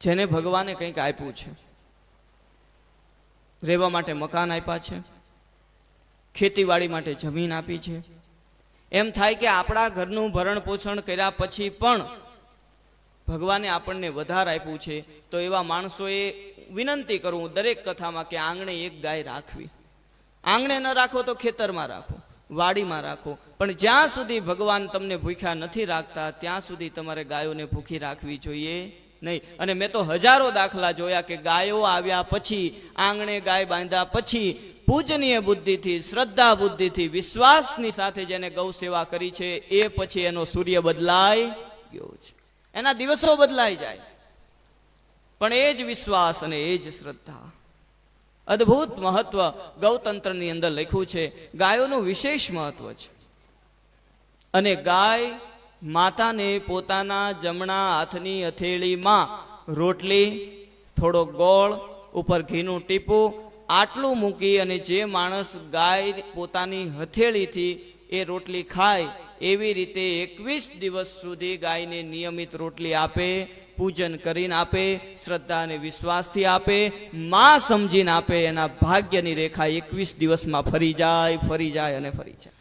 જેને ભગવાને કંઈક આપ્યું છે, રહેવા માટે મકાન આપ્યા છે, ખેતીવાડી માટે જમીન આપી છે, એમ થાય કે આપણા ઘરનું ભરણ પોષણ કર્યા પછી પણ ભગવાને આપણને વધારે આપ્યું છે, તો એવા માણસોએ વિનંતી કરું દરેક કથામાં કે આંગણે એક ગાય રાખવી. આંગણે ન રાખો તો ખેતરમાં રાખો, વાડીમાં રાખો, પણ જ્યાં સુધી ભગવાન તમને ભૂખ્યા નથી રાખતા ત્યાં સુધી તમારે ગાયોને ભૂખી રાખવી જોઈએ નહીં. અને મેં તો હજારો દાખલા જોયા કે ગાયો આવ્યા પછી, આંગણે ગાય બાંધ્યા પછી પૂજનીય બુદ્ધિથી, શ્રદ્ધા બુદ્ધિથી, વિશ્વાસની સાથે જેને ગૌ સેવા કરી છે એ પછી એનો સૂર્ય બદલાઈ ગયો છે, એના દિવસો બદલાઈ જાય, પણ એ જ વિશ્વાસ અને એ જ શ્રદ્ધા. અદ્ભુત મહત્વ ગૌતંત્રની અંદર લખ્યું છે. ગાયોનું વિશેષ મહત્વ છે. અને ગાય માતાને પોતાના જમણા હાથની હથેળીમાં રોટલી, થોડો ગોળ, ઉપર ઘીનું ટીપું આટલું મૂકી અને જે માણસ ગાય પોતાની હથેળીથી એ રોટલી ખાય એવી રીતે 21 દિવસ સુધી ગાયને નિયમિત રોટલી આપે, પૂજન કરીને આપે, શ્રદ્ધા અને વિશ્વાસથી આપે, માં સમજીને આપે, એના ભાગ્યની રેખા 21 દિવસમાં ફરી જાય અને ફરી જાય.